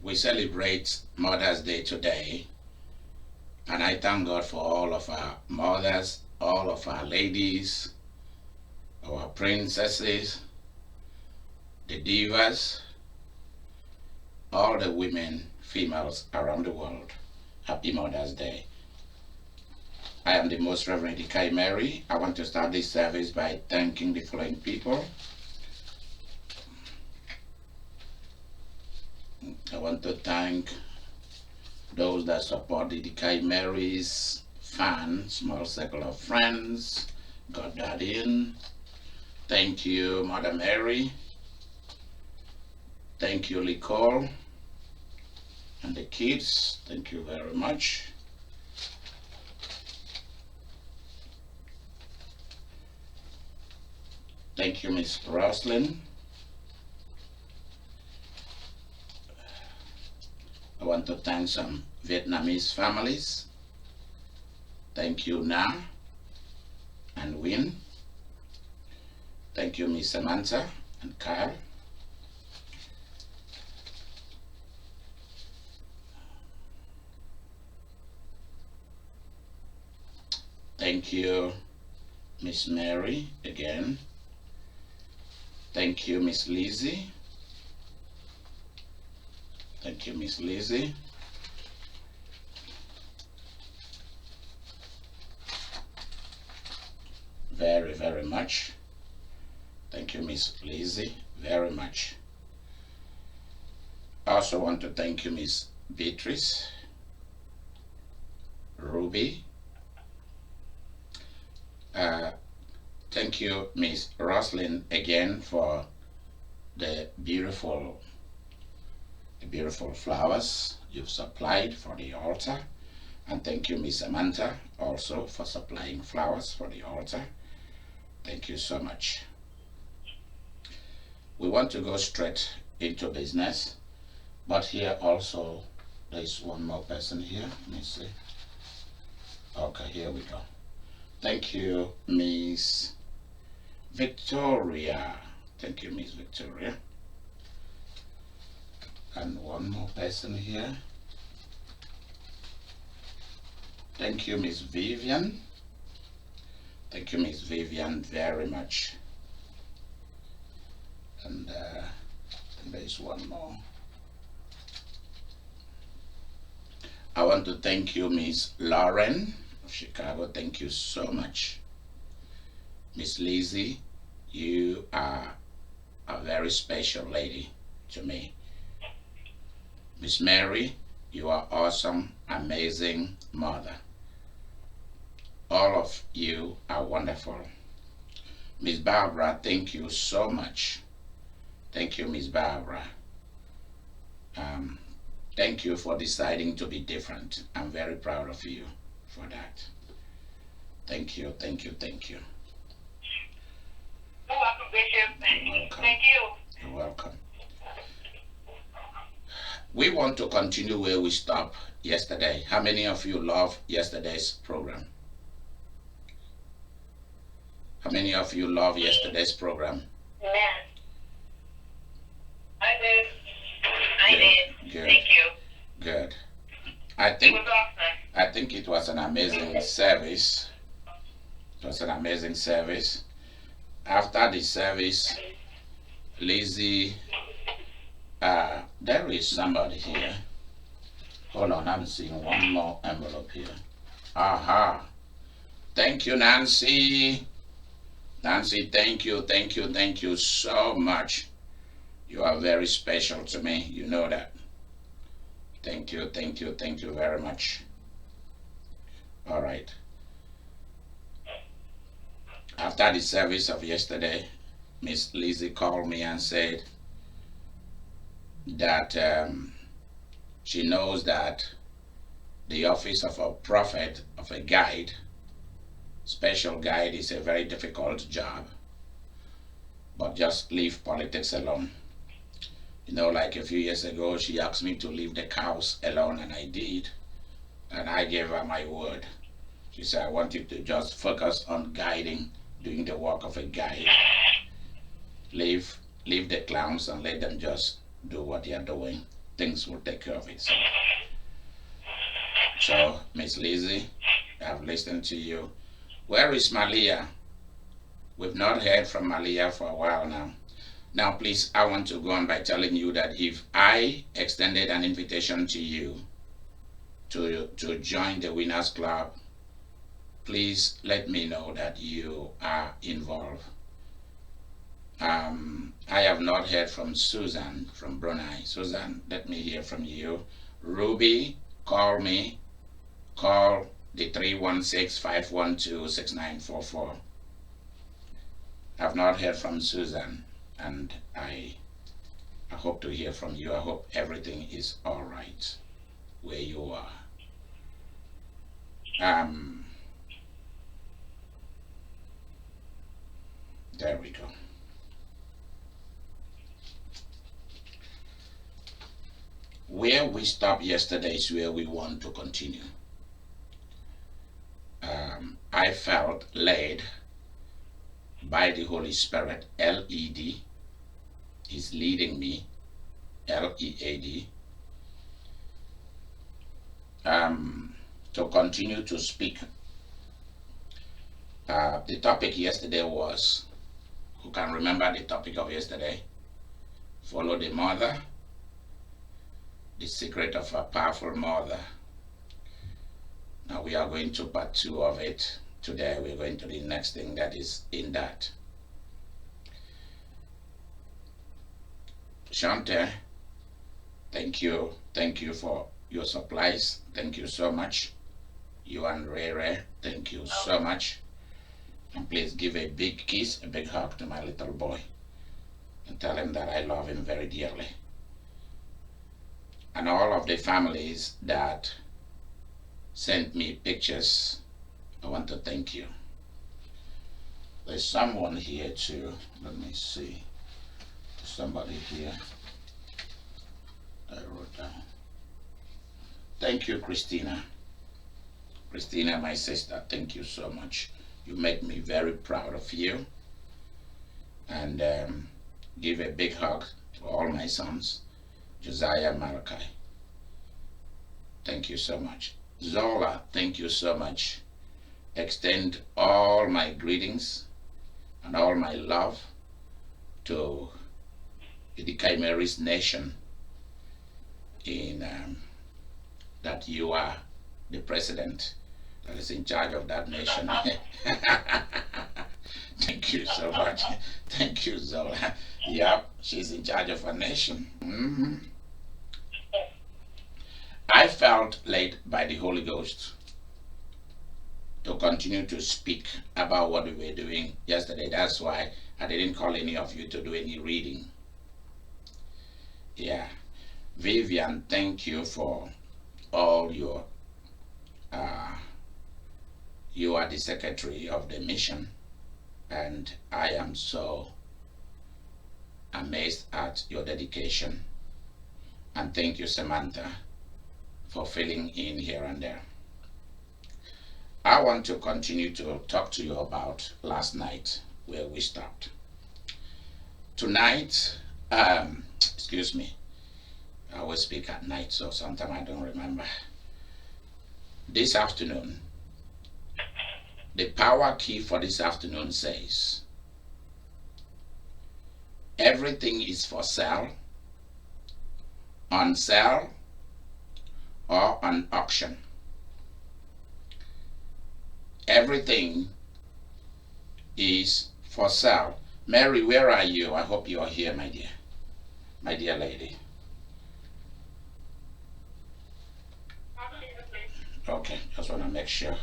We celebrate Mother's Day today, and I thank God for all of our mothers, all of our ladies, our princesses, the divas, all the women, females around the world. Happy Mother's Day. I am the Most Reverend Idika Imeri. I want to start this service by thanking the following people. I want to thank those that support Idika Imeri's fan, small circle of friends, Goddardian. Thank you, Mother Mary. Thank you, Nicole. And the kids, thank you very much. Thank you, Miss Roslyn. I want to thank some Vietnamese families. Thank you, Na and Win. Thank you, Miss Samantha and Kyle. Thank you, Miss Mary, again. Thank you, Miss Lizzie. Thank you, Miss Lizzie. Very, very much. Thank you, Miss Lizzie, very much. I also want to thank you, Miss Beatrice, Ruby. Thank you, Miss Roslyn, again for the beautiful flowers you've supplied for the altar. And thank you, Miss Samantha, also for supplying flowers for the altar. Thank you so much. We want to go straight into business, but here also there's one more person here. Let me see. Okay, here we go. Thank you, Miss Victoria. Thank you, Miss Victoria. And one more person here. Thank you, Miss Vivian. Thank you, Miss Vivian, very much. And there is one more. I want to thank you, Miss Lauren of Chicago. Thank you so much. Miss Lizzie, you are a very special lady to me. Miss Mary, you are awesome, amazing mother. All of you are wonderful. Miss Barbara, thank you so much. Thank you, Miss Barbara. Thank you for deciding to be different. I'm very proud of you for that. Thank you, thank you, thank you. You're welcome, Bishop. You're welcome. Thank you. You're welcome. We want to continue where we stopped yesterday. How many of you love yesterday's program? How many of you love yesterday's program? Amen. I did. I Good, did. good. Thank you. Good. It was awesome. I think it was an amazing service. It was an amazing service. After the service, Lizzie, there is somebody here. Hold on, I'm seeing one more envelope here. Aha. Thank you, Nancy. Nancy, thank you, thank you, thank you so much. You are very special to me. You know that. Thank you, thank you, thank you very much. All right. After the service of yesterday, Miss Lizzie called me and said that she knows that the office of a prophet, of a guide, special guide, is a very difficult job. But just leave politics alone. You know, like a few years ago, she asked me to leave the cows alone, and I did. And I gave her my word. She said, I want you to just focus on guiding, doing the work of a guide. Leave the clowns and let them just do what they are doing. things will take care of itself. So, Miss Lizzie, I've listened to you. Where is Malia? We've not heard from Malia for a while now. Now, please, I want to go on by telling you that if I extended an invitation to you to join the Winners Club, please let me know that you are involved. I have not heard from Susan from Brunei. Susan, let me hear from you. Ruby, call me. Call the 316-512-6944. I've not heard from Susan, and I hope to hear from you. I hope everything is all right where you are. There we go. Where we stopped yesterday is where we want to continue. I felt led by the Holy Spirit, LED, is leading me, LEAD, to continue to speak. The topic yesterday was, who can remember the topic of yesterday? Follow the mother, the secret of a powerful mother. Now we are going to part 2 of it. Today we're going to the next thing that is in that. Shante, thank you for your supplies. Thank you so much. You and Rere, thank you so much. And please give a big kiss, a big hug to my little boy and tell him that I love him very dearly. And all of the families that sent me pictures, I want to thank you. There's someone here too. Let me see. There's somebody here that I wrote down. Thank you, Christina. Christina, my sister, thank you so much. You make me very proud of you. And give a big hug to all my sons, Josiah, Malachi. Thank you so much. Zola, thank you so much. Extend all my greetings and all my love to Idika Imeri's nation in that you are the president that is in charge of that nation. Thank you so much. Thank you, Zola. Yep, she's in charge of a nation. I felt led by the Holy Ghost to continue to speak about what we were doing yesterday. That's why I didn't call any of you to do any reading. Yeah. Vivian, thank you for all your you are the secretary of the mission, and I am so amazed at your dedication. And thank you, Samantha, for filling in here and there. I want to continue to talk to you about last night where we stopped. Tonight, excuse me, I always speak at night, so sometimes I don't remember. This afternoon, the power key for this afternoon says, everything is for sale, on sale, or on auction. Everything is for sale. Mary, where are you? I hope you are here, my dear lady. Okay, just want to make sure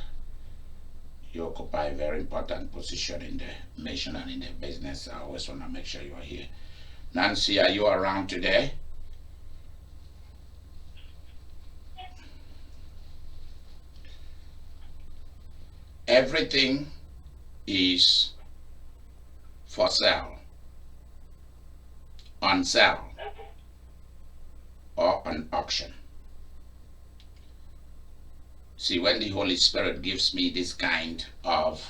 you occupy a very important position in the mission and in the business. I always want to make sure you are here. Nancy, are you around today? Everything is for sale, on sale, or on auction. See, when the Holy Spirit gives me this kind of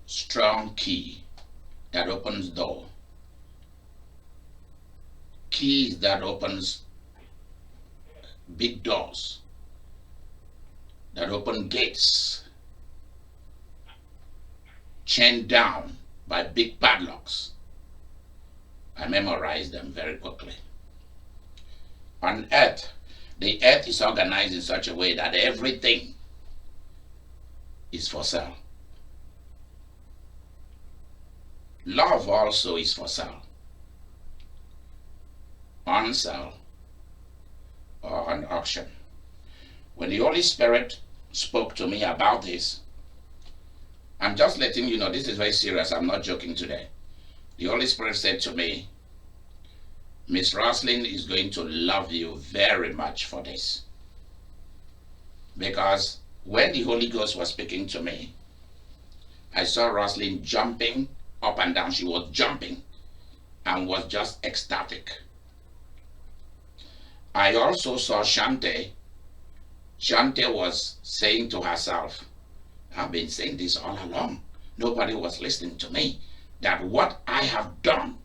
strong key that opens door, keys that opens big doors, that open gates, chained down by big padlocks. I memorized them very quickly. On earth, the earth is organized in such a way that everything is for sale. Love also is for sale, on sale, or on auction. When the Holy Spirit spoke to me about this, I'm just letting you know this is very serious. I'm not joking today. The Holy Spirit said to me, Miss Roslyn is going to love you very much for this. Because when the Holy Ghost was speaking to me, I saw Roslyn jumping up and down. She was jumping and was just ecstatic. I also saw Shante. Shante was saying to herself, I've been saying this all along. Nobody was listening to me. That what I have done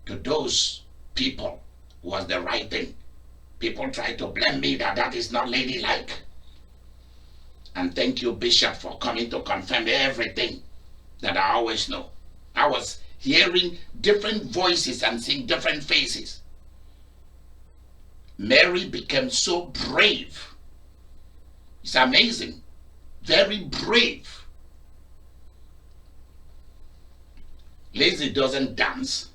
to those people was the right thing. People try to blame me that is not ladylike. And thank you, Bishop, for coming to confirm everything that I always know. I was hearing different voices and seeing different faces. Mary became so brave. It's amazing. Very brave. Lizzie doesn't dance,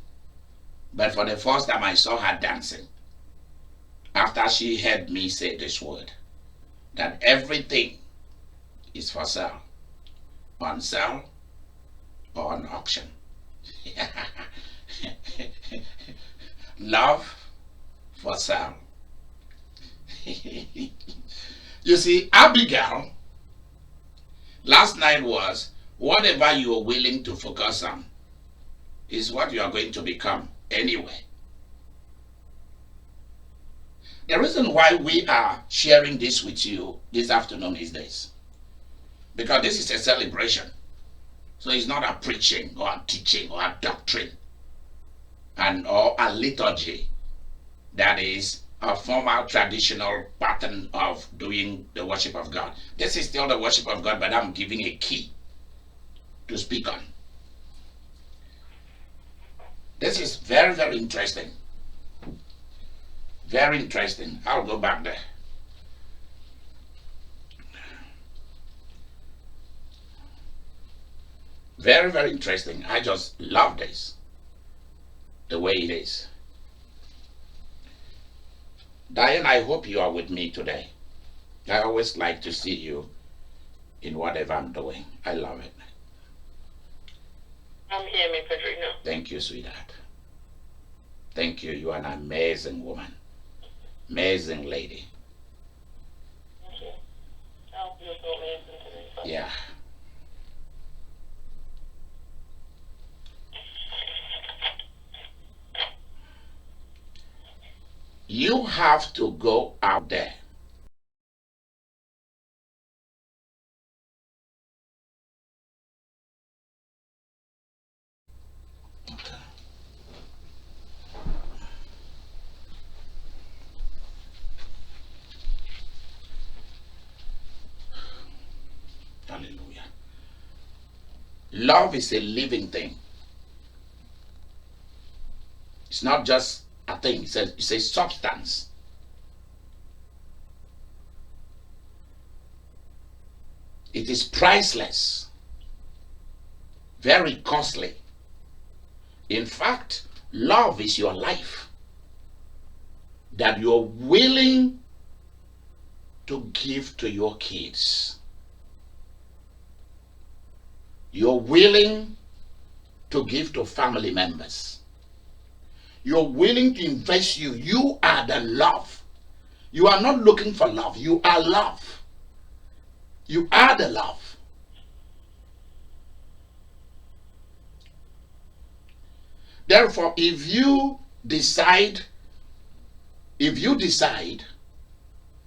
but for the first time I saw her dancing after she heard me say this word, that everything is for sale, on or on auction. Love for sale. You see, Abigail, last night was whatever you are willing to focus on is what you are going to become anyway. The reason why we are sharing this with you this afternoon is this. Because this is a celebration. So it's not a preaching or a teaching or a doctrine or a liturgy that is a formal traditional pattern of doing the worship of God. This is still the worship of God, but I'm giving a key to speak on. This is very, very interesting. Very interesting. I'll go back there. Very, very interesting. I just love this. The way it is. Diane, I hope you are with me today. I always like to see you in whatever I'm doing. I love it. I'm here, Miss Patricia. Thank you, sweetheart. Thank you. You are an amazing woman. Amazing lady. Thank you. I feel so amazing today. Yeah. You have to go out there. Hallelujah. Love is a living thing. It's not just a thing, it's a substance. It is priceless, very costly. In fact, love is your life that you're willing to give to your kids. You're willing to give to family members. You're willing to invest you. You are the love. You are not looking for love. You are love. You are the love. Therefore, if you decide,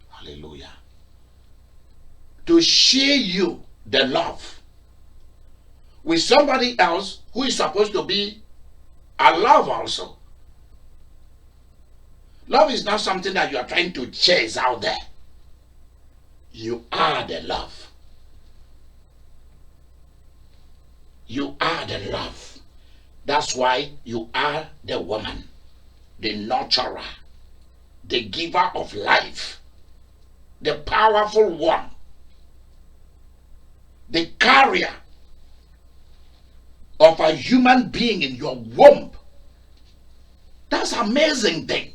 hallelujah, to share you the love with somebody else who is supposed to be a love also, Love is not something that you are trying to chase out there. You are the love. You are the love. That's why you are the woman, the nurturer, the giver of life, the powerful one, the carrier of a human being in your womb. That's an amazing thing.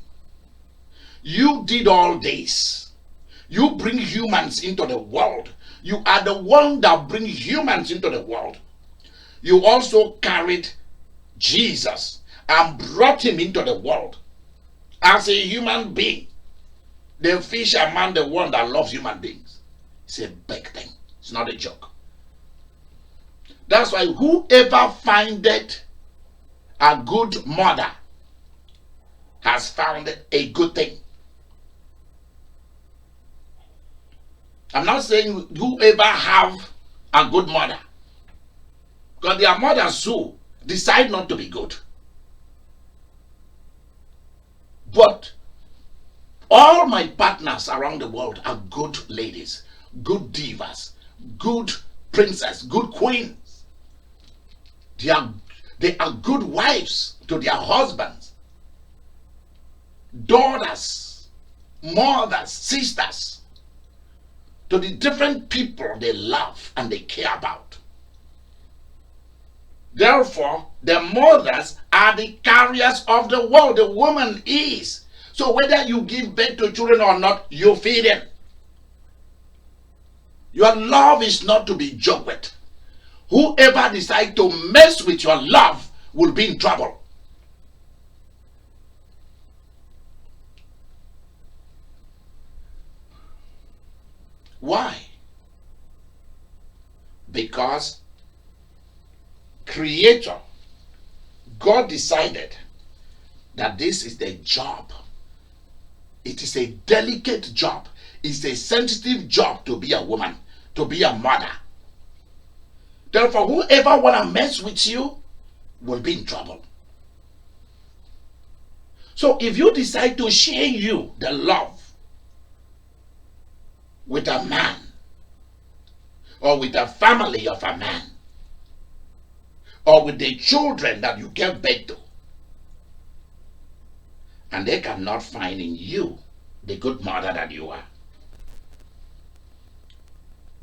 You did all this. You bring humans into the world. You are the one that brings humans into the world. You also carried Jesus and brought him into the world as a human being. The fisherman, the one that loves human beings. It's a big thing. It's not a joke. That's why whoever findeth a good mother has found a good thing. I'm not saying whoever have a good mother, because there are mothers who decide not to be good. But all my partners around the world are good ladies, good divas, good princesses, good queens. They are good wives to their husbands, daughters, mothers, sisters, to the different people they love and they care about. Therefore, the mothers are the carriers of the world. The woman is. So whether you give birth to children or not, you feed them. Your love is not to be joked with. Whoever decides to mess with your love will be in trouble. Why? Because Creator, God decided that this is the job. It is a delicate job. It's a sensitive job to be a woman, to be a mother. Therefore, whoever want to mess with you will be in trouble. So if you decide to share the love, with a man or with a family of a man or with the children that you gave birth to, and they cannot find in you the good mother that you are,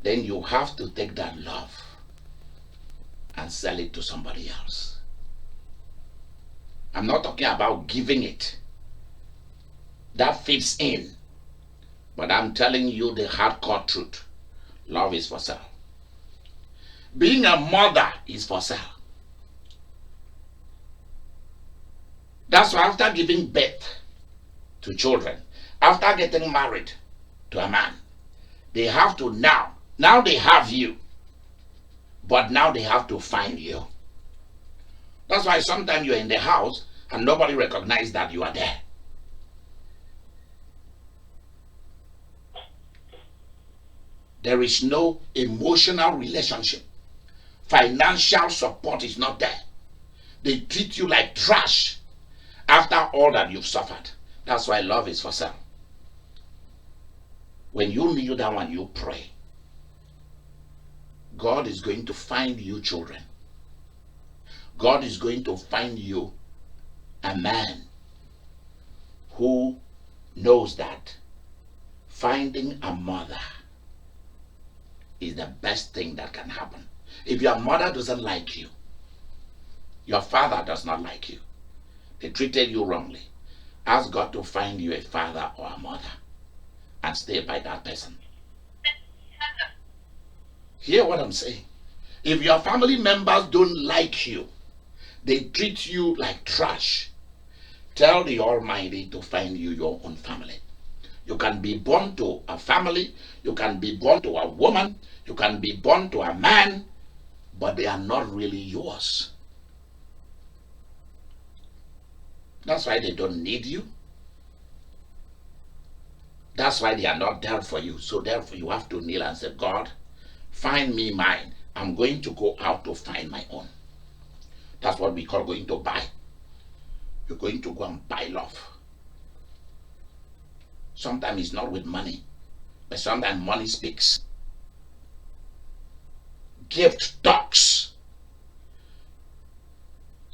then you have to take that love and sell it to somebody else. I'm not talking about giving it. That fits in. But I'm telling you the hardcore truth. Love is for sale. Being a mother is for sale. That's why after giving birth to children, after getting married to a man, they have to now they have you, but now they have to find you. That's why sometimes you're in the house and nobody recognizes that you are there. There is no emotional relationship. Financial support is not there. They treat you like trash after all that you've suffered. That's why love is for sale. When you kneel down and you pray, God is going to find you children. God is going to find you a man who knows that finding a mother is the best thing that can happen. If your mother doesn't like you, your father does not like you, they treated you wrongly, ask God to find you a father or a mother and stay by that person. Hear what I'm saying? If your family members don't like you, they treat you like trash, tell the Almighty to find you your own family. You can be born to a family, you can be born to a woman, you can be born to a man, but they are not really yours. That's why they don't need you. That's why they are not there for you. So therefore you have to kneel and say, God, find me mine. I'm going to go out to find my own. That's what we call going to buy. You're going to go and buy love. Sometimes it's not with money, but sometimes money speaks. Gift talks.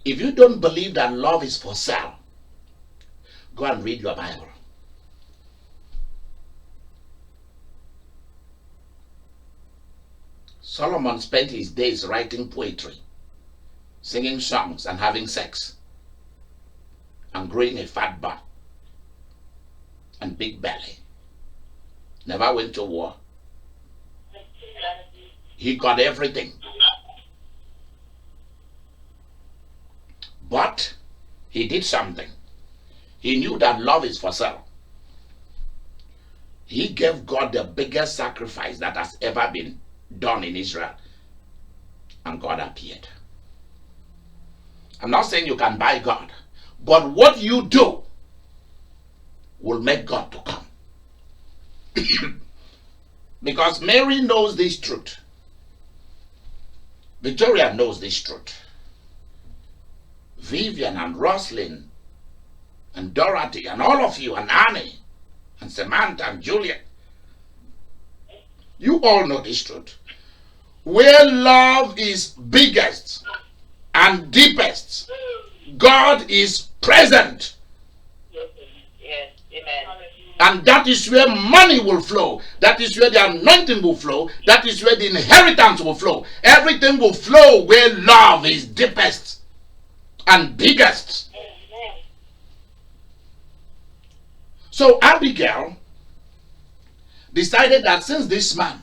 If you don't believe that love is for sale, go and read your Bible. Solomon spent his days writing poetry, singing songs, and having sex, and growing a fat butt and big belly. Never went to war. He got everything. But he did something. He knew that love is for sale. He gave God the biggest sacrifice that has ever been done in Israel. And God appeared. I'm not saying you can buy God, but what you do will make God to come. Because Mary knows this truth. Victoria knows this truth. Vivian and Roslyn and Dorothy and all of you and Annie and Samantha and Julia, you all know this truth. Where love is biggest and deepest, God is present. Yes, amen. And that is where money will flow. That is where the anointing will flow. That is where the inheritance will flow. Everything will flow where love is deepest and biggest. Amen. So Abigail decided that since this man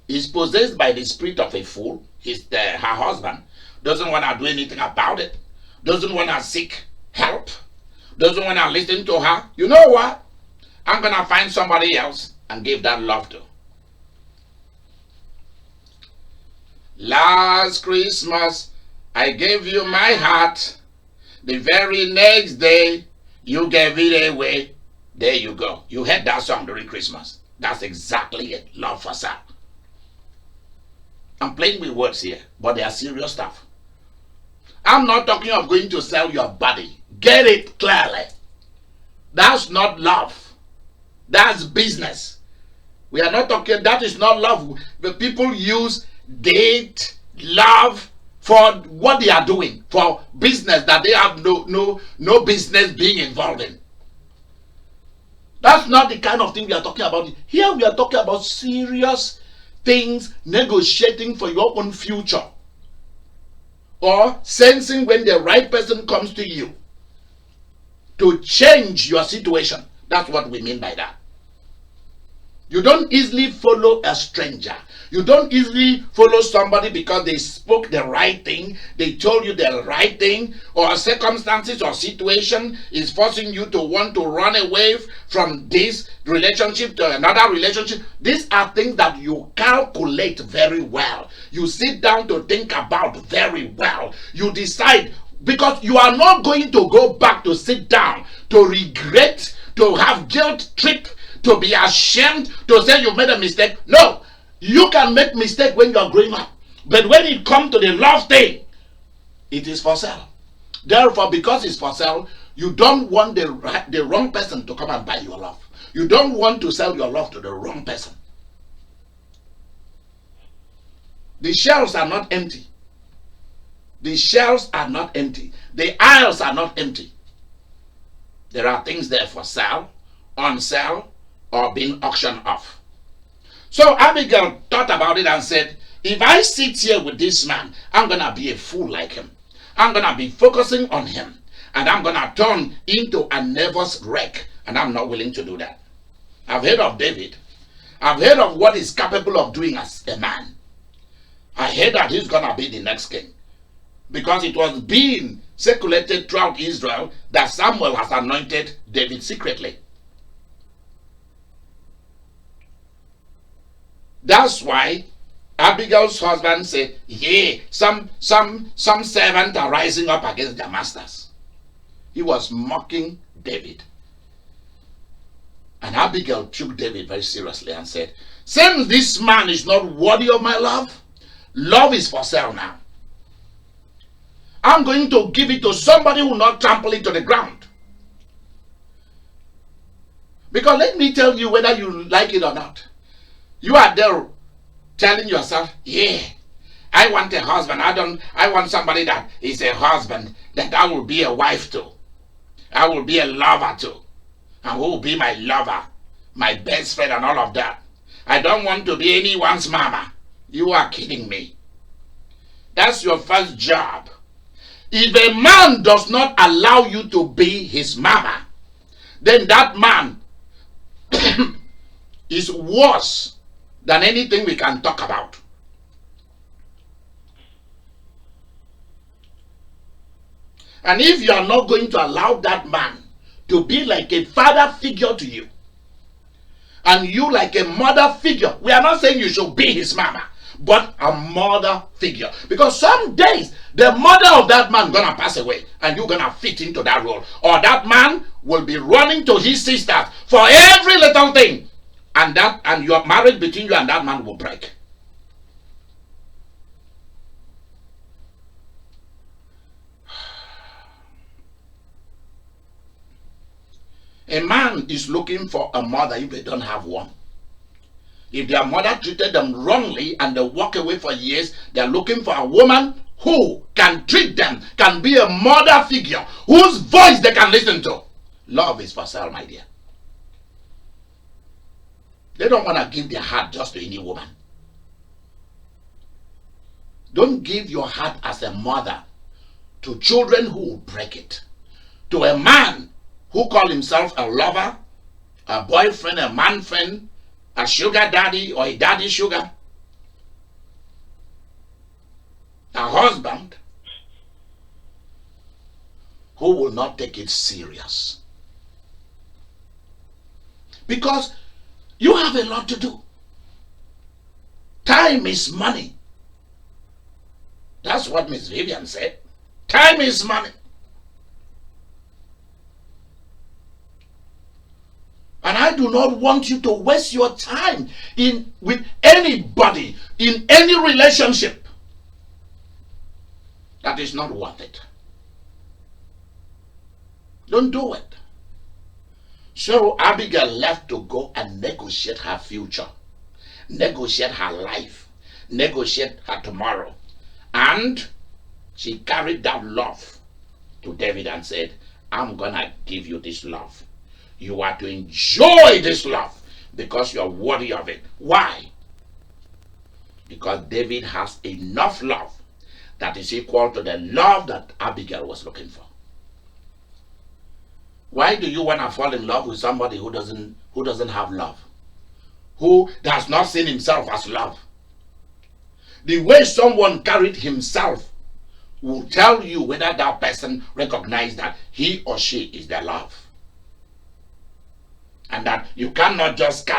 is possessed by the spirit of a fool, her husband doesn't want to do anything about it, doesn't want to seek help, doesn't want to listen to her, you know what? I'm going to find somebody else and give that love to. Last Christmas, I gave you my heart. The very next day, you gave it away. There you go. You heard that song during Christmas. That's exactly it. Love for sale. I'm playing with words here, but they are serious stuff. I'm not talking of going to sell your body. Get it clearly. That's not love. That's business. We are not talking, that is not love. The people use date, love for what they are doing, for business that they have no business being involved in. That's not the kind of thing we are talking about. Here we are talking about serious things, negotiating for your own future, or sensing when the right person comes to you to change your situation. That's what we mean by that. You don't easily follow a stranger. You don't easily follow somebody because they spoke the right thing, they told you the right thing, or circumstances or situation is forcing you to want to run away from this relationship to another relationship. These are things that you calculate very well. You sit down to think about very well. You decide, because you are not going to go back to sit down to regret, to have guilt trip, to be ashamed, to say you made a mistake. No, you can make mistake when you are growing up, but when it comes to the love thing, it is for sale. Therefore, because it's for sale, you don't want the wrong person to come and buy your love. You don't want to sell your love to the wrong person. The shelves are not empty. The shelves are not empty. The aisles are not empty. There are things there for sale, on sale, or being auctioned off. So Abigail thought about it and said, if I sit here with this man, I'm going to be a fool like him. I'm going to be focusing on him. And I'm going to turn into a nervous wreck. And I'm not willing to do that. I've heard of David. I've heard of what he's capable of doing as a man. I heard that he's going to be the next king. Because it was being circulated throughout Israel that Samuel has anointed David secretly. That's why Abigail's husband said, yeah, some servants are rising up against their masters. He was mocking David. And Abigail took David very seriously and said, since this man is not worthy of my love, love is for sale now. I'm going to give it to somebody who will not trample it to the ground. Because let me tell you, whether you like it or not, you are there telling yourself, yeah, I want a husband. I want somebody that is a husband that I will be a wife to. I will be a lover to. And who will be my lover, my best friend and all of that. I don't want to be anyone's mama. You are kidding me. That's your first job. If a man does not allow you to be his mama, then that man is worse than anything we can talk about. And if you are not going to allow that man to be like a father figure to you, and you like a mother figure, we are not saying you should be his mama, but a mother figure. Because some days, the mother of that man gonna pass away, and you're gonna fit into that role. Or that man will be running to his sisters for every little thing. And your marriage between you and that man will break. A man is looking for a mother if they don't have one. If their mother treated them wrongly and they walk away for years, they're looking for a woman who can treat them, can be a mother figure, whose voice they can listen to. Love is for sale, my dear. They don't want to give their heart just to any woman. Don't give your heart as a mother to children who will break it. To a man who calls himself a lover, a boyfriend, a man friend, a sugar daddy or a daddy sugar, a husband who will not take it serious. Because you have a lot to do. Time is money. That's what Miss Vivian said. Time is money. And I do not want you to waste your time with anybody in any relationship that is not worth it. Don't do it. So Abigail left to go and negotiate her future, negotiate her life, negotiate her tomorrow. And she carried that love to David and said, I'm gonna give you this love. You are to enjoy this love because you are worthy of it. Why? Because David has enough love that is equal to the love that Abigail was looking for. Why do you want to fall in love with somebody who doesn't have love? Who does not see himself as love? The way someone carried himself will tell you whether that person recognizes that he or she is their love. And that you cannot just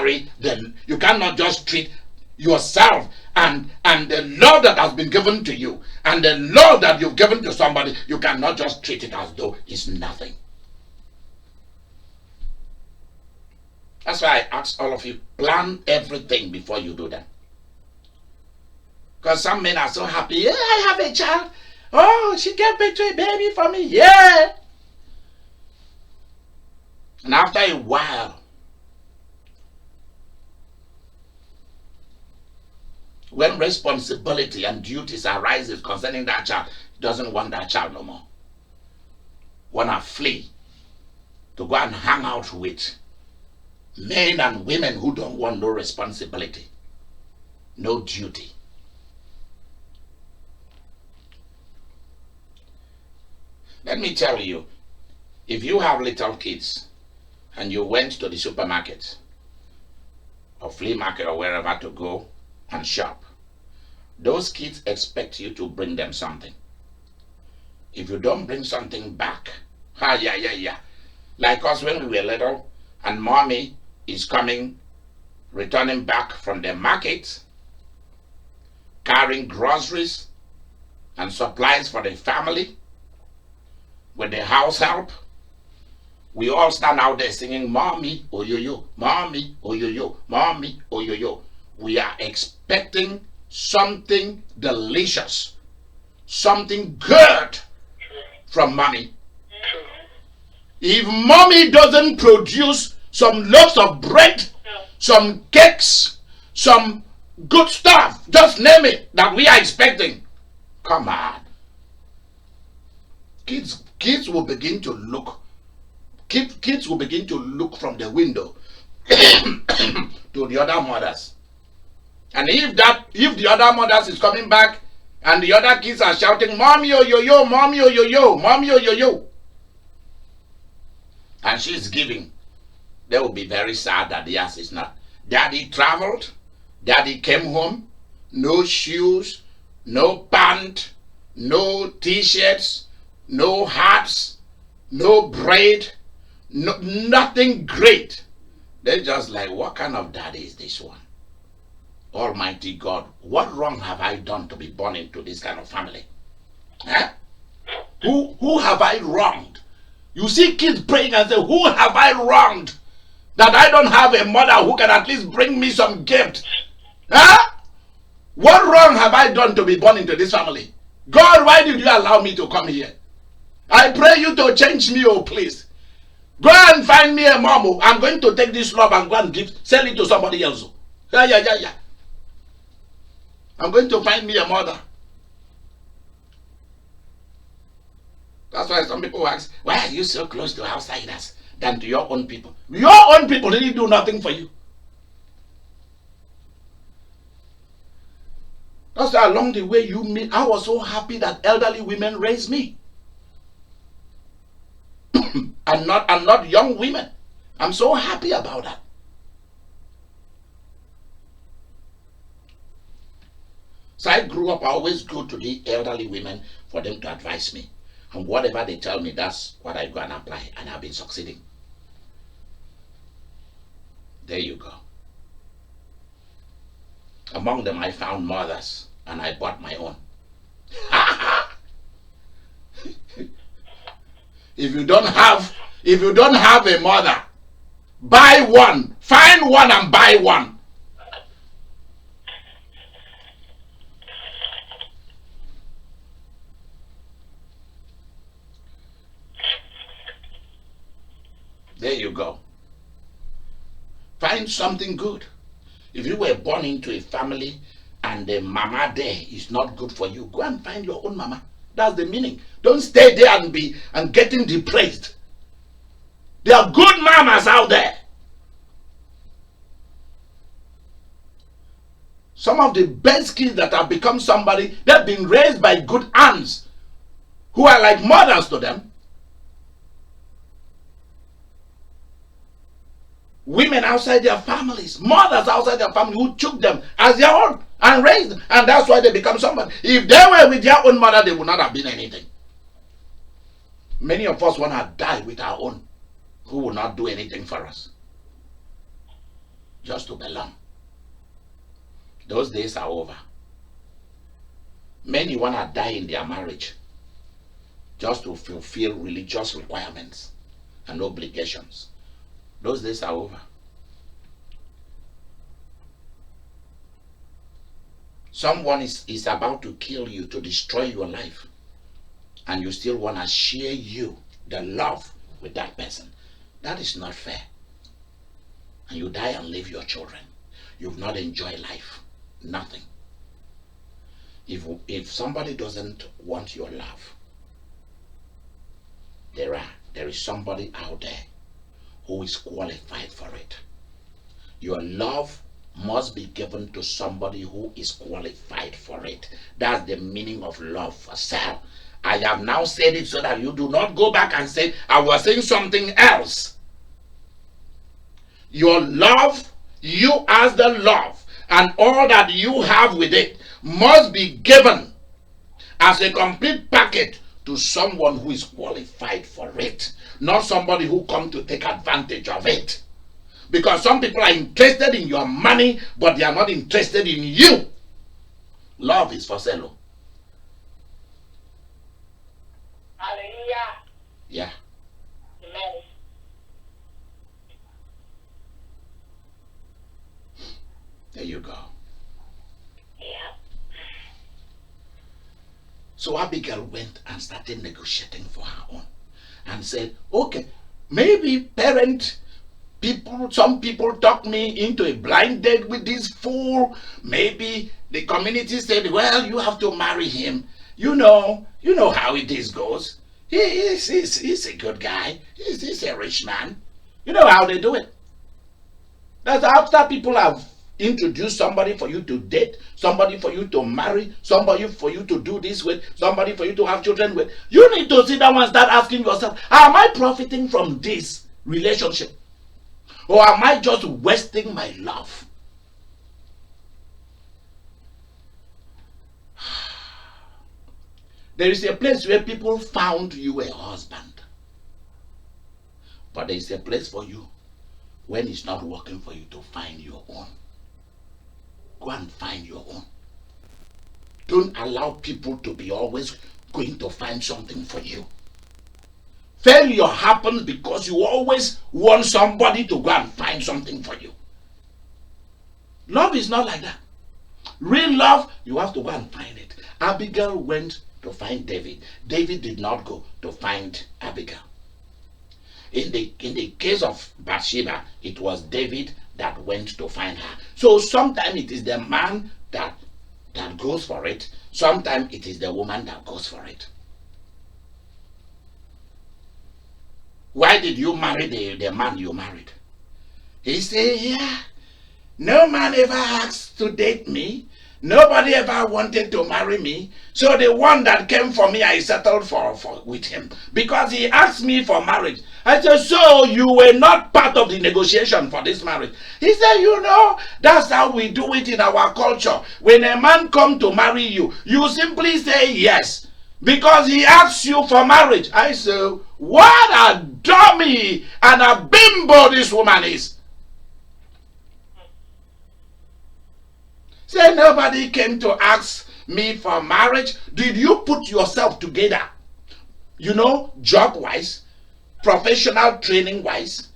you cannot just treat yourself and the love that has been given to you and the love that you've given to somebody, you cannot just treat it as though it's nothing. That's why I ask all of you, plan everything before you do that. Because some men are so happy, yeah, I have a child. Oh, she gave birth to a baby for me, yeah. And after a while, when responsibility and duties arises concerning that child, he doesn't want that child no more. Wanna flee to go and hang out with men and women who don't want no responsibility, no duty. Let me tell you, if you have little kids and you went to the supermarket or flea market or wherever to go and shop, those kids expect you to bring them something. If you don't bring something back, like us when we were little and mommy is returning back from the market, carrying groceries and supplies for the family with the house help, we all stand out there singing, Mommy, oh yo yo, Mommy, oh yo yo, Mommy, oh yo yo. We are expecting something delicious, something good from Mommy. If Mommy doesn't produce some loaves of bread, some cakes, some good stuff. Just name it that we are expecting. Come on. Kids will begin to look. Kids will begin to look from the window to the other mothers. And if the other mothers is coming back and the other kids are shouting, "Mommy, yo, yo, yo, mommy, yo, yo, yo, mommy, yo, yo, yo," and she's giving, they will be very sad that yes, it's not. Daddy traveled, daddy came home, no shoes, no pant, no t-shirts, no hats, no braid, no, nothing great. They're just like, what kind of daddy is this one? Almighty God, what wrong have I done to be born into this kind of family? Huh? Who have I wronged? You see kids praying and say, who have I wronged that I don't have a mother who can at least bring me some gift? Huh? What wrong have I done to be born into this family? God, why did you allow me to come here? I pray you to change me, oh please. Go and find me a mom. Oh. I'm going to take this love and go and sell it to somebody else. Yeah. I'm going to find me a mother. That's why some people ask, why are you so close to outsiders than to your own people? Your own people really do nothing for you. That's why along the way you meet, I was so happy that elderly women raised me. and not young women. I'm so happy about that. So I grew up, I always go to the elderly women for them to advise me. And whatever they tell me, that's what I go and apply. And I've been succeeding. There you go. Among them, I found mothers. And I bought my own. If you don't have a mother, buy one. Find one and buy one. There you go. Find something good. If you were born into a family and the mama there is not good for you, go and find your own mama. That's the meaning. Don't stay there and getting depraised. There are good mamas out there. Some of the best kids that have become somebody, they've been raised by good aunts who are like mothers to them. Women outside their families, mothers outside their family who took them as their own and raised them. And that's why they become somebody. If they were with their own mother, they would not have been anything. Many of us want to die with our own, who will not do anything for us. Just to belong. Those days are over. Many want to die in their marriage just to fulfill religious requirements and obligations. Those days are over. Someone is about to kill you, to destroy your life, and you still want to share you, the love, with that person. That is not fair. And you die and leave your children. You've not enjoyed life. Nothing. If somebody doesn't want your love, there is somebody out there who is qualified for it. Your love must be given to somebody who is qualified for it. That's the meaning of love for sale. I have now said it so that you do not go back and say, I was saying something else. Your love, you as the love, and all that you have with it must be given as a complete package to someone who is qualified for it, not somebody who come to take advantage of it. Because some people are interested in your money, but they are not interested in you. Love is for sale. Hallelujah. Yeah. Amen. There you go. Yeah. So Abigail went and started negotiating for her own and said, okay, maybe parent Some people talk me into a blind date with this fool. Maybe the community said, well, you have to marry him. You know how it is goes. He's a good guy. He's a rich man. You know how they do it. That's after people have introduced somebody for you to date, somebody for you to marry, somebody for you to do this with, somebody for you to have children with. You need to sit down and start asking yourself, am I profiting from this relationship? Or am I just wasting my love? There is a place where people found you a husband. But there is a place for you when it's not working for you to find your own. Go and find your own. Don't allow people to be always going to find something for you. Failure happens because you always want somebody to go and find something for you. Love is not like that. Real love, you have to go and find it. Abigail went to find David. David did not go to find Abigail. In the case of Bathsheba, it was David that went to find her. So sometimes it is the man that goes for it. Sometimes it is the woman that goes for it. Why did you marry the man you married? He said, yeah, no man ever asked to date me. Nobody ever wanted to marry me. So the one that came for me, I settled for with him. Because he asked me for marriage. I said, so you were not part of the negotiation for this marriage. He said, that's how we do it in our culture. When a man comes to marry you, you simply say yes. Because he asks you for marriage. I said, what a dummy and a bimbo this woman is. Say nobody came to ask me for marriage. Did you put yourself together? Job-wise, professional training-wise,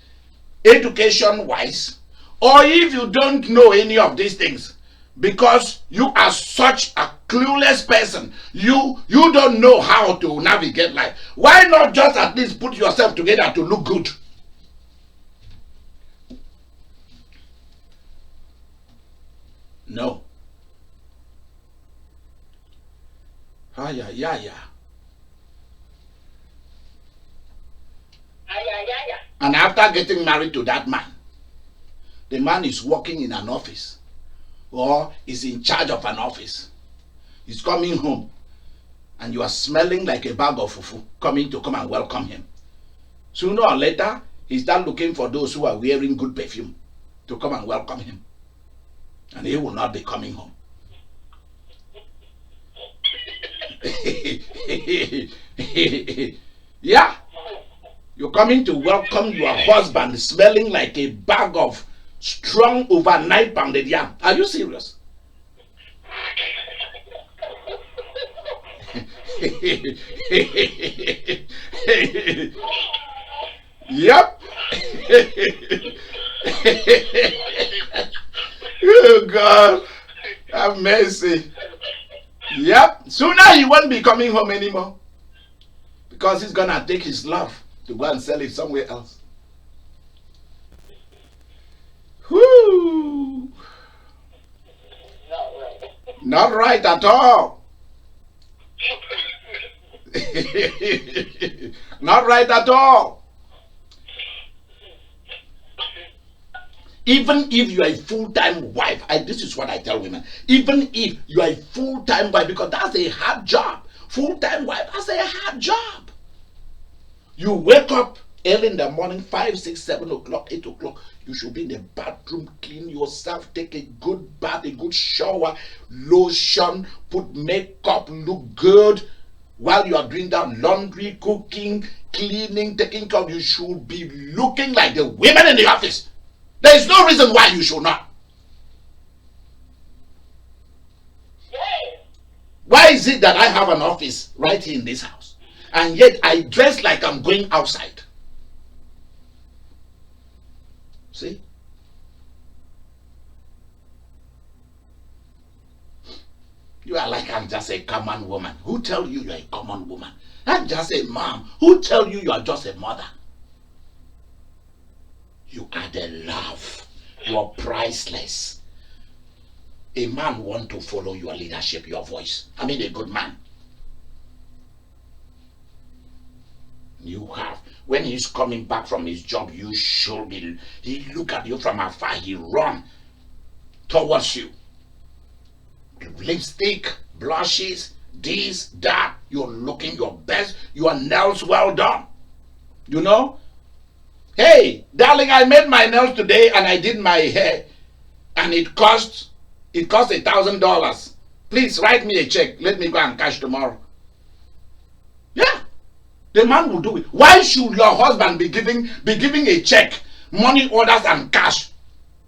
education-wise, or if you don't know any of these things, because you are such a clueless person, you don't know how to navigate life. Why not just at least put yourself together to look good? No. Yeah. And after getting married to that man, the man is working in an office or is in charge of an office. He's coming home and you are smelling like a bag of fufu coming to come and welcome him. Sooner or later, he starts looking for those who are wearing good perfume to come and welcome him. And he will not be coming home. Yeah. You're coming to welcome your husband smelling like a bag of strong overnight pounded yam. Are you serious? Yep. Oh God, have mercy. Yep. Sooner he won't be coming home anymore. Because he's gonna take his love to go and sell it somewhere else. Whoo! Not right at all. Not right at all. Even if you are a full-time wife, this is what I tell women. Even if you are a full-time wife, because that's a hard job. Full-time wife, that's a hard job. You wake up early in the morning, 5, 6, 7 o'clock, 8 o'clock. You should be in the bathroom, clean yourself, take a good bath, a good shower, lotion, put makeup, look good. While you are doing that, laundry, cooking, cleaning, taking care of, you should be looking like the women in the office. There is no reason why you should not. Why is it that I have an office right here in this house, and yet I dress like I'm going outside? See? You are like, I'm just a common woman. Who tell you you're a common woman? I'm just a mom. Who tell you you are just a mother? You are the love. You are priceless. A man want to follow your leadership, your voice. I mean, a good man. You have. When he's coming back from his job, you should be. He look at you from afar. He run towards you. Lipstick, blushes, this, that. You're looking your best. Your nails well done. You know. Hey, darling, I made my nails today and I did my hair, and it cost $1,000. Please write me a check. Let me go and cash tomorrow. Yeah. The man will do it. Why should your husband be giving a check, money orders and cash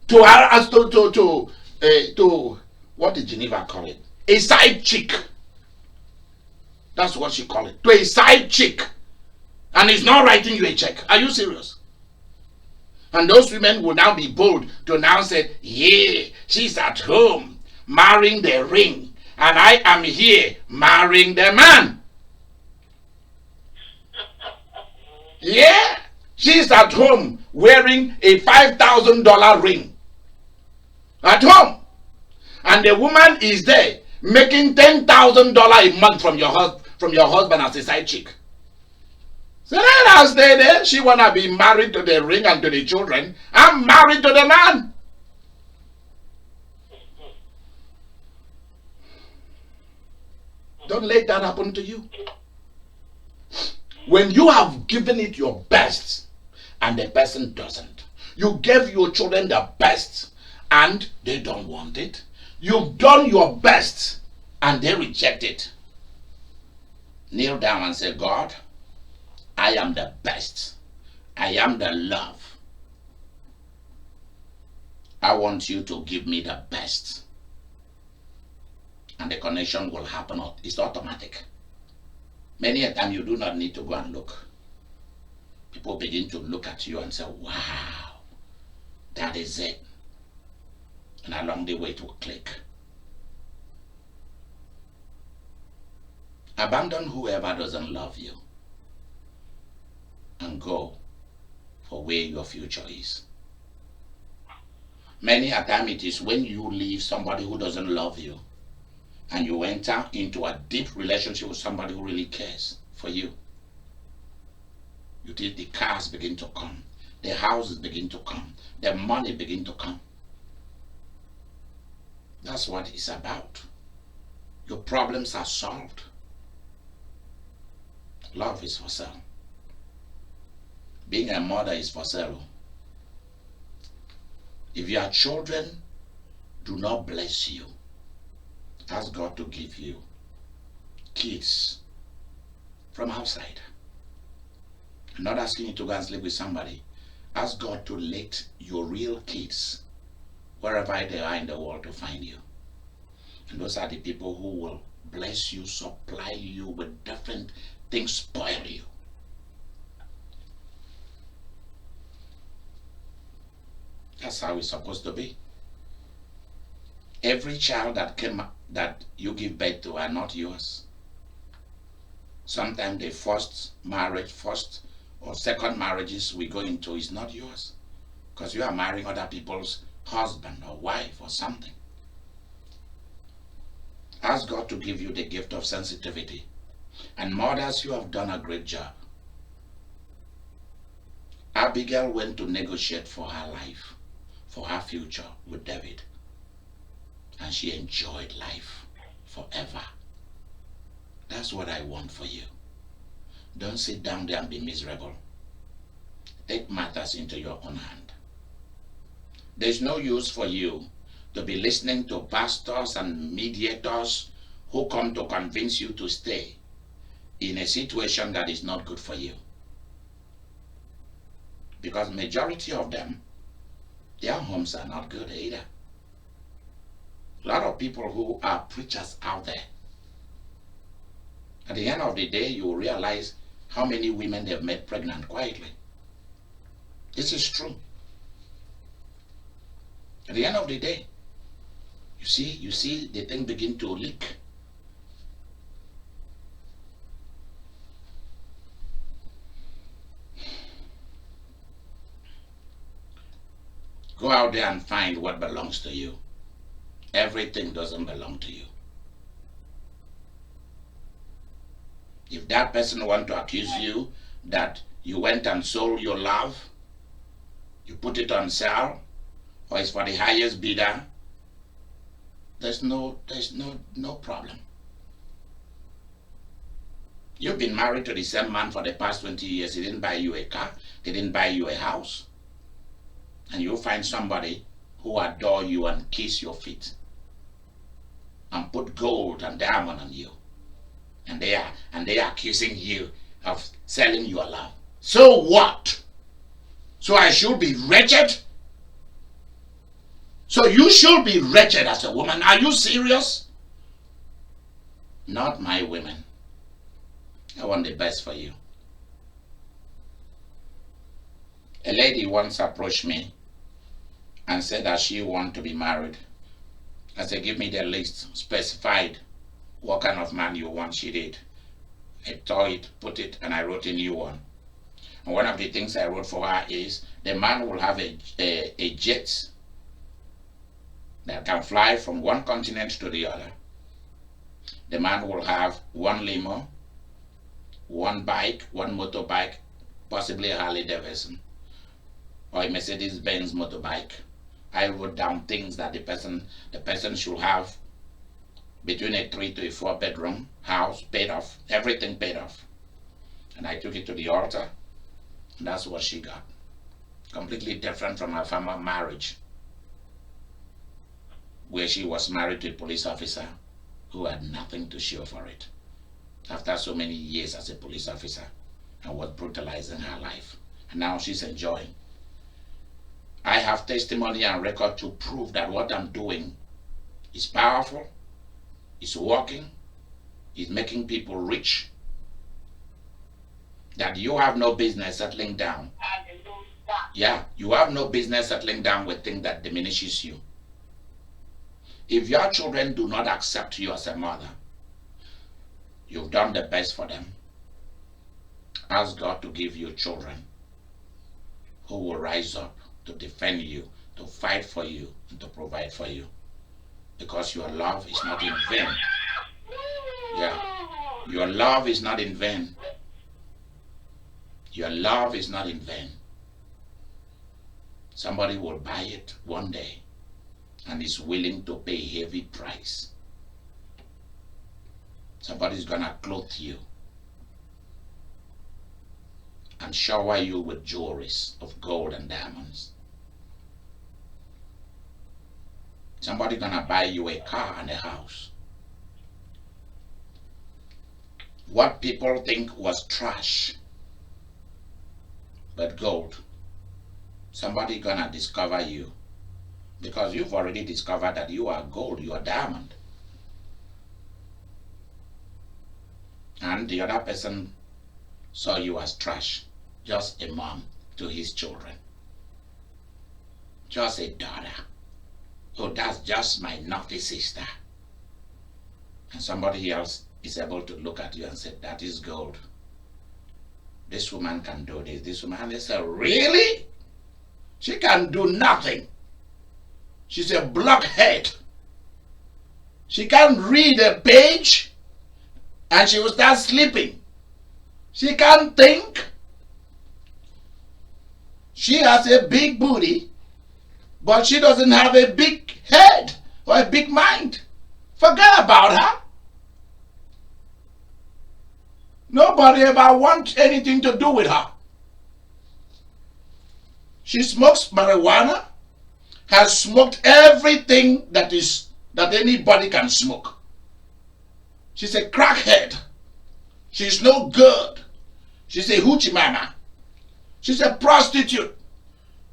to her to what did Geneva call it? A side chick. That's what she called it. To a side chick. And he's not writing you a check. Are you serious? And those women will now be bold to now say, yeah, she's at home marrying the ring, and I am here marrying the man. Yeah, she's at home wearing a $5,000 ring at home, and the woman is there making $10,000 a month from your husband as a side chick. So let her stay there. She wanna be married to the ring and to the children. I'm married to the man. Don't let that happen to you. When you have given it your best and the person doesn't, you gave your children the best and they don't want it. You've done your best and they reject it. Kneel down and say, God, I am the best. I am the love. I want you to give me the best. And the connection will happen. It's automatic. Many a time you do not need to go and look. People begin to look at you and say, wow, that is it. And along the way it will click. Abandon whoever doesn't love you and go for where your future is. Many a time it is when you leave somebody who doesn't love you and you enter into a deep relationship with somebody who really cares for you. You see the cars begin to come, the houses begin to come, the money begin to come. That's what it's about. Your problems are solved. Love is for sale. Being a mother is for sale. If your children do not bless you, ask God to give you kids from outside. I'm not asking you to go and sleep with somebody. Ask God to let your real kids, wherever they are in the world, to find you. And those are the people who will bless you, supply you with different things, spoil you. That's how it's supposed to be. Every child that you give birth to are not yours. Sometimes the first or second marriages we go into is not yours, because you are marrying other people's husband or wife or something. Ask God to give you the gift of sensitivity. And mothers, you have done a great job. Abigail went to negotiate for her life, for her future with David. And she enjoyed life forever. That's what I want for you. Don't sit down there and be miserable. Take matters into your own hand. There's no use for you to be listening to pastors and mediators who come to convince you to stay in a situation that is not good for you. Because majority of them, their homes are not good either. A lot of people who are preachers out there, at the end of the day, you will realize how many women they've made pregnant quietly. This is true. At the end of the day, you see the thing begin to leak. out there and find what belongs to you. Everything doesn't belong to you. If that person wants to accuse you that you went and sold your love, you put it on sale, or it's for the highest bidder, there's no problem. You've been married to the same man for the past 20 years. He didn't buy you a car. He didn't buy you a house. And you find somebody who adore you and kiss your feet and put gold and diamond on you. And they are accusing you of selling your love. So what? So I should be wretched? So you should be wretched as a woman. Are you serious? Not my women. I want the best for you. A lady once approached me and said that she wanted to be married. I said, give me the list, specified what kind of man you want. She did. I tore it, put it, and I wrote a new one. And one of the things I wrote for her is the man will have a jet that can fly from one continent to the other. The man will have one limo, one bike, one motorbike, possibly a Harley Davidson or a Mercedes-Benz motorbike. I wrote down things that the person should have between a 3 to a 4 bedroom house, paid off, everything paid off. And I took it to the altar, and that's what she got. Completely different from her former marriage, where she was married to a police officer who had nothing to show for it. After so many years as a police officer, and was brutalizing her life. And now she's enjoying. I have testimony and record to prove that what I'm doing is powerful, is working, is making people rich. That you have no business settling down. Yeah, you have no business settling down with things that diminishes you. If your children do not accept you as a mother, you've done the best for them. Ask God to give you children who will rise up to defend you, to fight for you, and to provide for you. Because your love is not in vain. Yeah, your love is not in vain. Your love is not in vain. Somebody will buy it one day and is willing to pay a heavy price. Somebody's gonna clothe you and shower you with jewelries of gold and diamonds. Somebody's gonna buy you a car and a house. What people think was trash, but gold. Somebody gonna discover you, because you've already discovered that you are gold, you are diamond. And the other person saw you as trash, just a mom to his children, just a daughter. Oh, that's just my naughty sister. And somebody else is able to look at you and say, that is gold. This woman can do this. This woman, and they say, really? She can do nothing. She's a blockhead. She can't read a page and she will start sleeping. She can't think. She has a big booty, but she doesn't have a big head or a big mind. Forget about her. Nobody ever wants anything to do with her. She smokes marijuana, has smoked everything that anybody can smoke. She's a crackhead. She's no good. She's a hoochie mama. She's a prostitute.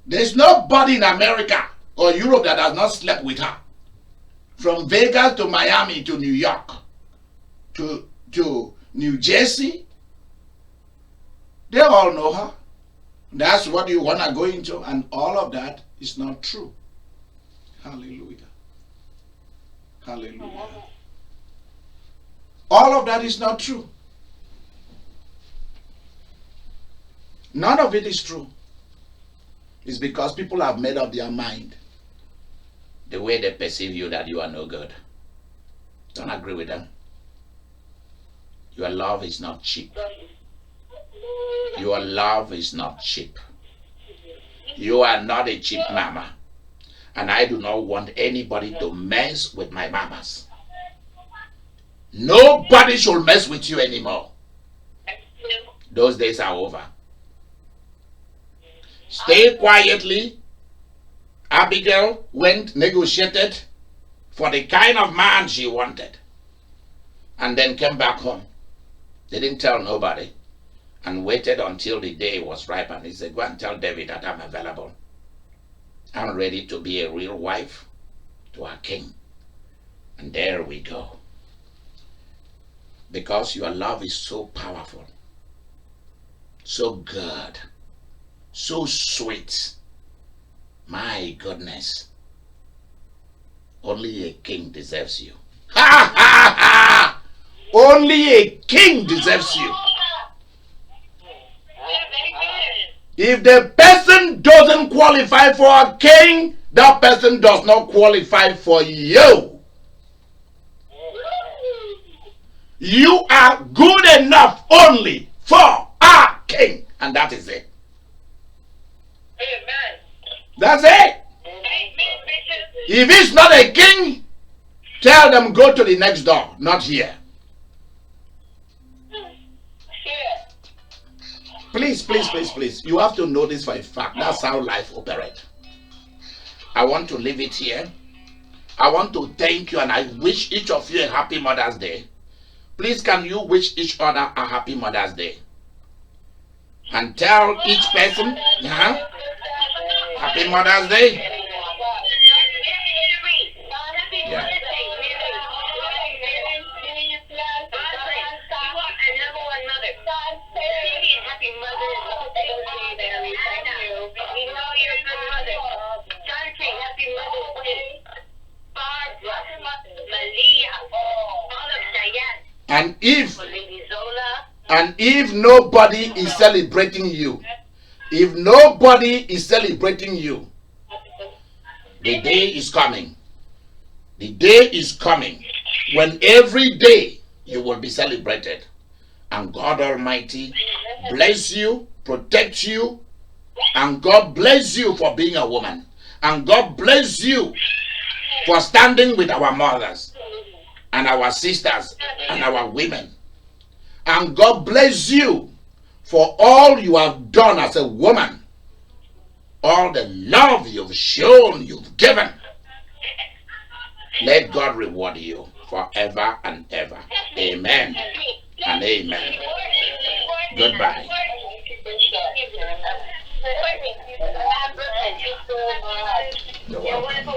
There's nobody in America or Europe that has not slept with her. From Vegas to Miami to New York to New Jersey. They all know her. That's what you want to go into, and all of that is not true. Hallelujah. Hallelujah. All of that is not true. None of it is true. It's because people have made up their mind the way they perceive you that you are no good. Don't agree with them. Your love is not cheap. Your love is not cheap. You are not a cheap mama. And I do not want anybody to mess with my mamas. Nobody should mess with you anymore. Those days are over. Stay quietly. Abigail went, negotiated for the kind of man she wanted, and then came back home. They didn't tell nobody, and waited until the day was ripe, and he said, go and tell David that I'm available. I'm ready to be a real wife to our king. And there we go. Because your love is so powerful, so good, so sweet. My goodness. Only a king deserves you. Ha ha ha! Only a king deserves you. If the person doesn't qualify for a king, that person does not qualify for you. You are good enough only for a king. And that is it. Amen. That's it. If he's not a king, tell them go to the next door, not here. Please, please, please, please. You have to know this for a fact. That's how life operates. I want to leave it here. I want to thank you, and I wish each of you a happy Mother's Day. Please, can you wish each other a happy Mother's Day? And tell each person, happy Mother's Day. Yeah. And if nobody is celebrating you, the day is coming. The day is coming when every day you will be celebrated. And God Almighty bless you, protect you, and God bless you for being a woman. And God bless you for standing with our mothers and our sisters and our women. And God bless you for all you have done as a woman. All the love you've shown, you've given. Let God reward you forever and ever. Amen and amen. Goodbye. You're welcome.